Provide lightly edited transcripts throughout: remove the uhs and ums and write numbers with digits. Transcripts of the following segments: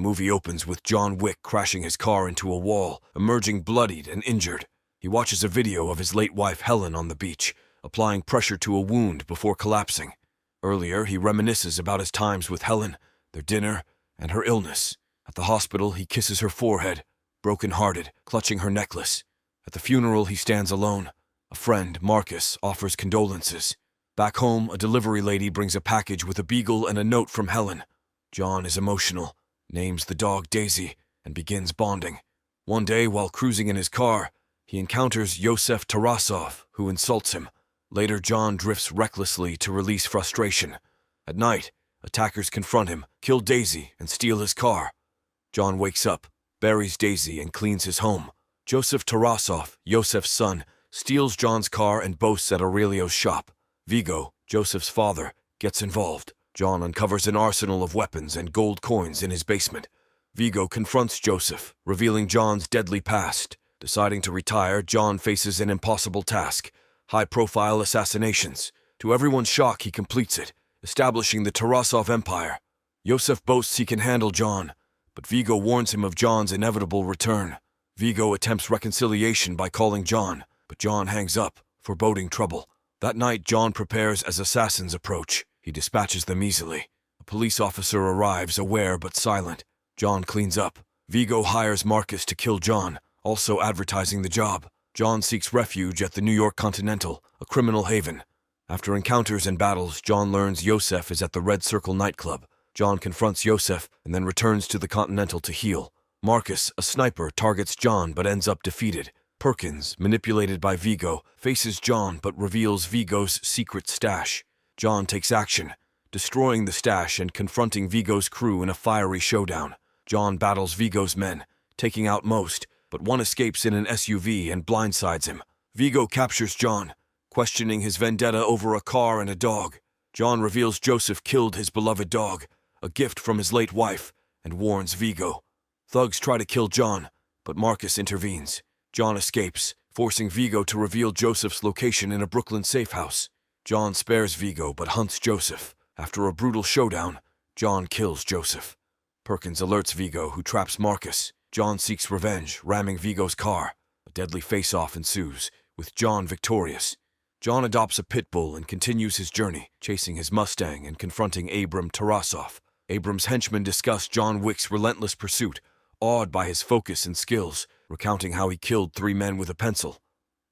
movie opens with John Wick crashing his car into a wall, emerging bloodied and injured. He watches a video of his late wife Helen on the beach, applying pressure to a wound before collapsing. Earlier, he reminisces about his times with Helen, their dinner, and her illness. At the hospital, he kisses her forehead, brokenhearted, clutching her necklace. At the funeral, he stands alone. A friend, Marcus, offers condolences. Back home, a delivery lady brings a package with a beagle and a note from Helen. John is emotional, names the dog Daisy, and begins bonding. One day, while cruising in his car, he encounters Yosef Tarasov, who insults him. Later, John drifts recklessly to release frustration. At night, attackers confront him, kill Daisy, and steal his car. John wakes up, buries Daisy, and cleans his home. Joseph Tarasov, Yosef's son, steals John's car and boasts at Aurelio's shop. Vigo, Joseph's father, gets involved. John uncovers an arsenal of weapons and gold coins in his basement. Vigo confronts Joseph, revealing John's deadly past. Deciding to retire, John faces an impossible task: high-profile assassinations. To everyone's shock, he completes it, establishing the Tarasov Empire. Yosef boasts he can handle John, but Vigo warns him of John's inevitable return. Vigo attempts reconciliation by calling John, but John hangs up, foreboding trouble. That night, John prepares as assassins approach. He dispatches them easily. A police officer arrives, aware but silent. John cleans up. Vigo hires Marcus to kill John, also advertising the job. John seeks refuge at the New York Continental, a criminal haven. After encounters and battles, John learns Yosef is at the Red Circle nightclub. John confronts Yosef and then returns to the Continental to heal. Marcus, a sniper, targets John but ends up defeated. Perkins, manipulated by Vigo, faces John but reveals Vigo's secret stash. John takes action, destroying the stash and confronting Vigo's crew in a fiery showdown. John battles Vigo's men, taking out most, but one escapes in an SUV and blindsides him. Vigo captures John, questioning his vendetta over a car and a dog. John reveals Joseph killed his beloved dog, a gift from his late wife, and warns Vigo. Thugs try to kill John, but Marcus intervenes. John escapes, forcing Vigo to reveal Joseph's location in a Brooklyn safe house. John spares Vigo but hunts Joseph. After a brutal showdown, John kills Joseph. Perkins alerts Vigo, who traps Marcus. John seeks revenge, ramming Vigo's car. A deadly face-off ensues, with John victorious. John adopts a pit bull and continues his journey, chasing his Mustang and confronting Abram Tarasov. Abram's henchmen discuss John Wick's relentless pursuit, awed by his focus and skills, recounting how he killed 3 men with a pencil.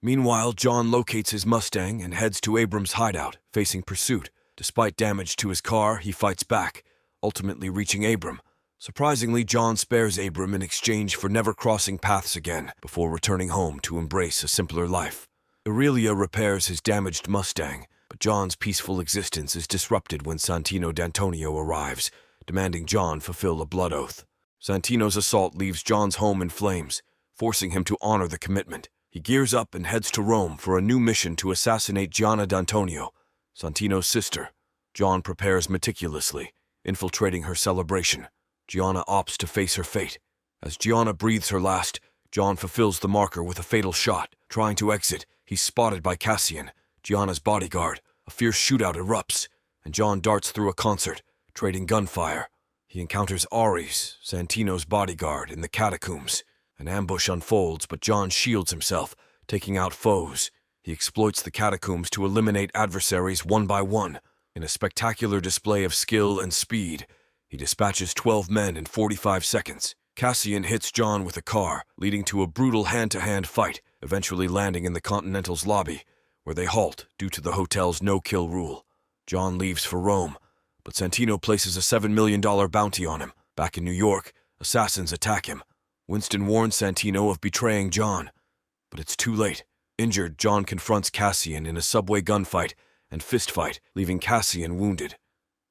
Meanwhile, John locates his Mustang and heads to Abram's hideout, facing pursuit. Despite damage to his car, he fights back, ultimately reaching Abram. Surprisingly, John spares Abram in exchange for never crossing paths again before returning home to embrace a simpler life. Aurelio repairs his damaged Mustang, but John's peaceful existence is disrupted when Santino D'Antonio arrives, demanding John fulfill a blood oath. Santino's assault leaves John's home in flames, forcing him to honor the commitment. He gears up and heads to Rome for a new mission to assassinate Gianna D'Antonio, Santino's sister. John prepares meticulously, infiltrating her celebration. Gianna opts to face her fate. As Gianna breathes her last, John fulfills the marker with a fatal shot. Trying to exit, he's spotted by Cassian, Gianna's bodyguard. A fierce shootout erupts, and John darts through a concert, trading gunfire. He encounters Ares, Santino's bodyguard, in the catacombs. An ambush unfolds, but John shields himself, taking out foes. He exploits the catacombs to eliminate adversaries one by one. In a spectacular display of skill and speed, he dispatches 12 men in 45 seconds. Cassian hits John with a car, leading to a brutal hand-to-hand fight, eventually landing in the Continental's lobby, where they halt due to the hotel's no-kill rule. John leaves for Rome, but Santino places a $7 million bounty on him. Back in New York, assassins attack him. Winston warns Santino of betraying John, but it's too late. Injured, John confronts Cassian in a subway gunfight and fistfight, leaving Cassian wounded.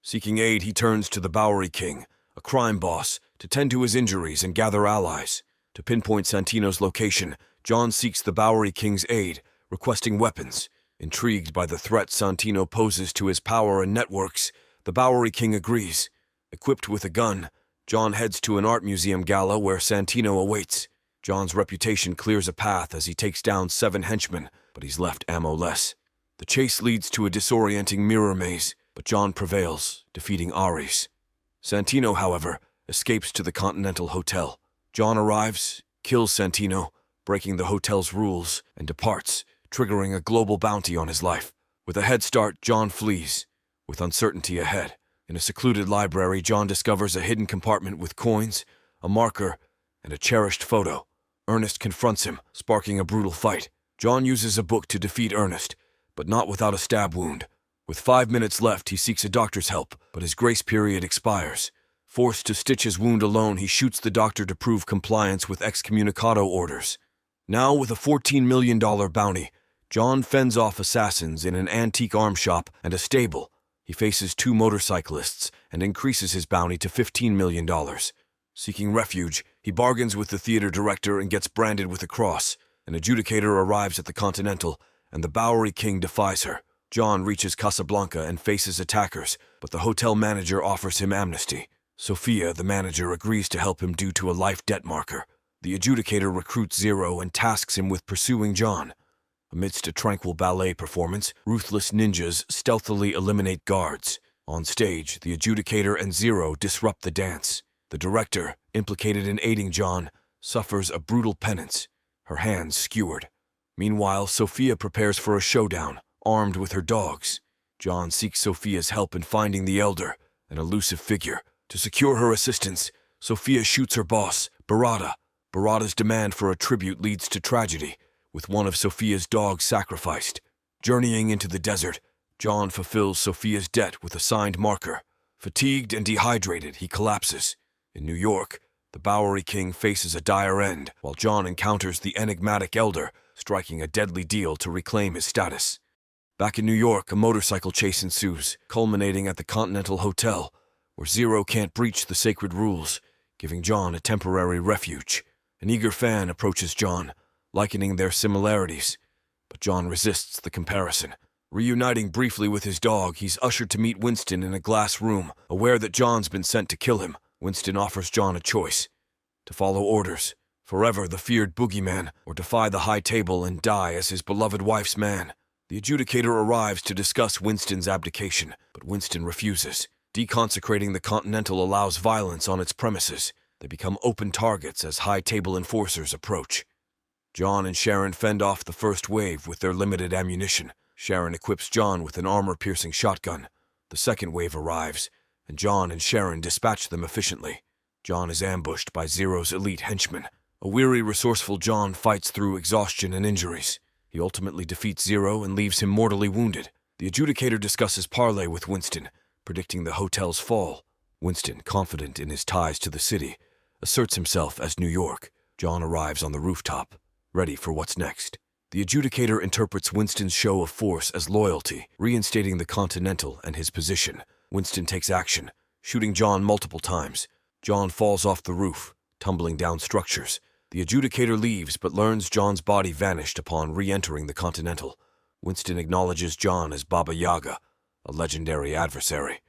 Seeking aid, he turns to the Bowery King, a crime boss, to tend to his injuries and gather allies. To pinpoint Santino's location, John seeks the Bowery King's aid, requesting weapons. Intrigued by the threat Santino poses to his power and networks, the Bowery King agrees. Equipped with a gun, John heads to an art museum gala where Santino awaits. John's reputation clears a path as he takes down 7 henchmen, but he's left ammo-less. The chase leads to a disorienting mirror maze, but John prevails, defeating Ares. Santino, however, escapes to the Continental Hotel. John arrives, kills Santino, breaking the hotel's rules, and departs, triggering a global bounty on his life. With a head start, John flees, with uncertainty ahead. In a secluded library, John discovers a hidden compartment with coins, a marker, and a cherished photo. Ernest confronts him, sparking a brutal fight. John uses a book to defeat Ernest, but not without a stab wound. With 5 minutes left, he seeks a doctor's help, but his grace period expires. Forced to stitch his wound alone, he shoots the doctor to prove compliance with Excommunicado orders. Now, with a $14 million bounty, John fends off assassins in an antique arms shop and a stable. He faces 2 motorcyclists and increases his bounty to $15 million. Seeking refuge, he bargains with the theater director and gets branded with a cross. An adjudicator arrives at the Continental, and the Bowery King defies her. John reaches Casablanca and faces attackers, but the hotel manager offers him amnesty. Sophia, the manager, agrees to help him due to a life debt marker. The adjudicator recruits Zero and tasks him with pursuing John. Amidst a tranquil ballet performance, ruthless ninjas stealthily eliminate guards. On stage, the adjudicator and Zero disrupt the dance. The director, implicated in aiding John, suffers a brutal penance, her hands skewered. Meanwhile, Sophia prepares for a showdown, armed with her dogs. John seeks Sophia's help in finding the Elder, an elusive figure. To secure her assistance, Sophia shoots her boss, Barada. Barada's demand for a tribute leads to tragedy, with one of Sophia's dogs sacrificed. Journeying into the desert, John fulfills Sophia's debt with a signed marker. Fatigued and dehydrated, he collapses. In New York, the Bowery King faces a dire end, while John encounters the enigmatic Elder, striking a deadly deal to reclaim his status. Back in New York, a motorcycle chase ensues, culminating at the Continental Hotel, where Zero can't breach the sacred rules, giving John a temporary refuge. An eager fan approaches John, likening their similarities, but John resists the comparison. Reuniting briefly with his dog, he's ushered to meet Winston in a glass room, aware that John's been sent to kill him. Winston offers John a choice: to follow orders, forever the feared boogeyman, or defy the high table and die as his beloved wife's man. The adjudicator arrives to discuss Winston's abdication, but Winston refuses. Deconsecrating the Continental allows violence on its premises. They become open targets as high table enforcers approach. John and Sharon fend off the first wave with their limited ammunition. Sharon equips John with an armor-piercing shotgun. The second wave arrives, and John and Sharon dispatch them efficiently. John is ambushed by Zero's elite henchmen. A weary, resourceful John fights through exhaustion and injuries. He ultimately defeats Zero and leaves him mortally wounded. The adjudicator discusses parley with Winston, predicting the hotel's fall. Winston, confident in his ties to the city, asserts himself as New York. John arrives on the rooftop, ready for what's next. The adjudicator interprets Winston's show of force as loyalty, reinstating the Continental and his position. Winston takes action, shooting John multiple times. John falls off the roof, tumbling down structures. The adjudicator leaves but learns John's body vanished upon re-entering the Continental. Winston acknowledges John as Baba Yaga, a legendary adversary.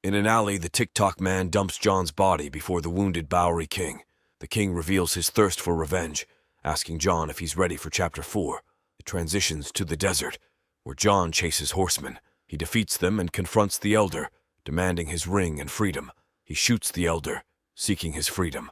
In an alley, the TikTok man dumps John's body before the wounded Bowery King. The king reveals his thirst for revenge, asking John if he's ready for Chapter 4. It transitions to the desert, where John chases horsemen. He defeats them and confronts the Elder, demanding his ring and freedom. He shoots the Elder, seeking his freedom.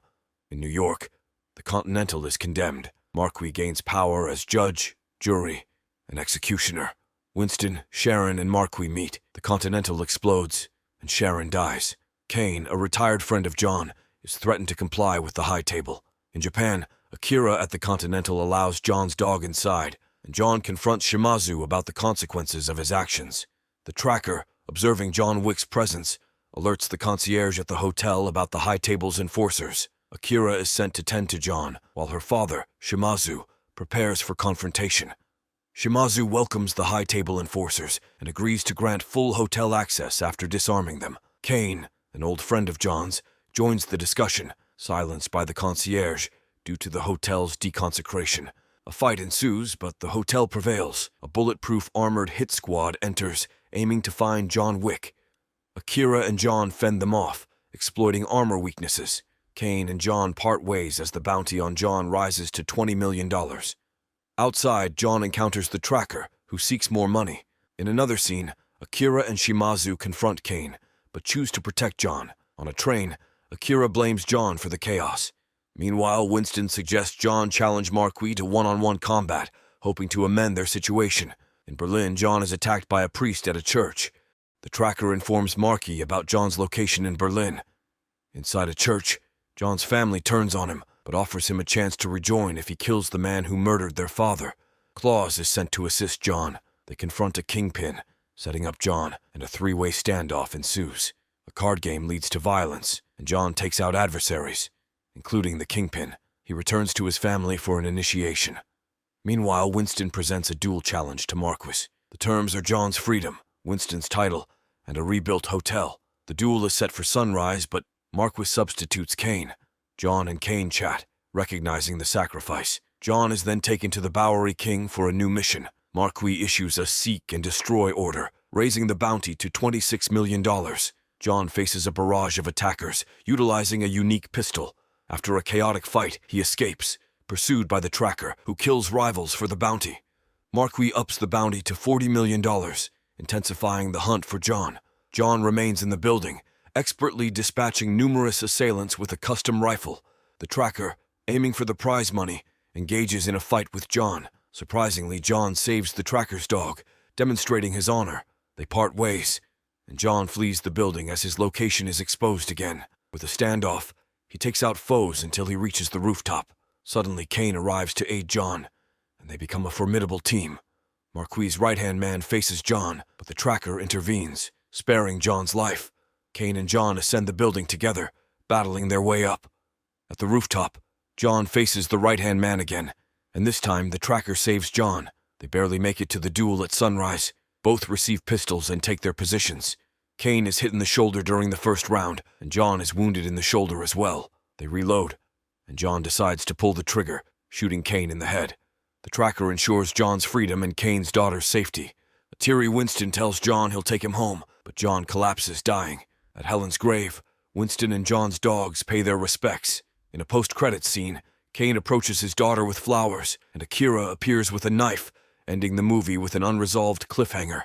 In New York, the Continental is condemned. Marquis gains power as judge, jury, and executioner. Winston, Sharon, and Marquis meet. The Continental explodes, and Sharon dies. Kane, a retired friend of John, is threatened to comply with the high table. In Japan, Akira at the Continental allows John's dog inside, and John confronts Shimazu about the consequences of his actions. The tracker, observing John Wick's presence, alerts the concierge at the hotel about the high table's enforcers. Akira is sent to tend to John, while her father, Shimazu, prepares for confrontation. Shimazu welcomes the high table enforcers and agrees to grant full hotel access after disarming them. Kane, an old friend of John's, joins the discussion, silenced by the concierge due to the hotel's deconsecration. A fight ensues, but the hotel prevails. A bulletproof armored hit squad enters, aiming to find John Wick. Akira and John fend them off, exploiting armor weaknesses. Kane and John part ways as the bounty on John rises to $20 million. Outside, John encounters the tracker, who seeks more money. In another scene, Akira and Shimazu confront Kane, but choose to protect John. On a train, Akira blames John for the chaos. Meanwhile, Winston suggests John challenge Marquis to one-on-one combat, hoping to amend their situation. In Berlin, John is attacked by a priest at a church. The tracker informs Marquis about John's location in Berlin. Inside a church, John's family turns on him, but offers him a chance to rejoin if he kills the man who murdered their father. Claus is sent to assist John. They confront a kingpin, setting up John, and a three-way standoff ensues. A card game leads to violence, and John takes out adversaries, including the kingpin. He returns to his family for an initiation. Meanwhile, Winston presents a duel challenge to Marquis. The terms are John's freedom, Winston's title, and a rebuilt hotel. The duel is set for sunrise, but Marquis substitutes Kane. John and Kane chat, recognizing the sacrifice. John is then taken to the Bowery King for a new mission. Marquis issues a seek and destroy order, raising the bounty to $26 million. John faces a barrage of attackers, utilizing a unique pistol. After a chaotic fight, he escapes, pursued by the tracker, who kills rivals for the bounty. Marquis ups the bounty to $40 million, intensifying the hunt for John. John remains in the building, expertly dispatching numerous assailants with a custom rifle. The tracker, aiming for the prize money, engages in a fight with John. Surprisingly, John saves the tracker's dog, demonstrating his honor. They part ways, and John flees the building as his location is exposed again. With a standoff, he takes out foes until he reaches the rooftop. Suddenly, Kane arrives to aid John, and they become a formidable team. Marquis' right-hand man faces John, but the tracker intervenes, sparing John's life. Kane and John ascend the building together, battling their way up. At the rooftop, John faces the right-hand man again, and this time the tracker saves John. They barely make it to the duel at sunrise. Both receive pistols and take their positions. Kane is hit in the shoulder during the first round, and John is wounded in the shoulder as well. They reload, and John decides to pull the trigger, shooting Kane in the head. The tracker ensures John's freedom and Kane's daughter's safety. A teary Winston tells John he'll take him home, but John collapses, dying. At Helen's grave, Winston and John's dogs pay their respects. In a post-credits scene, Kane approaches his daughter with flowers, and Akira appears with a knife, ending the movie with an unresolved cliffhanger.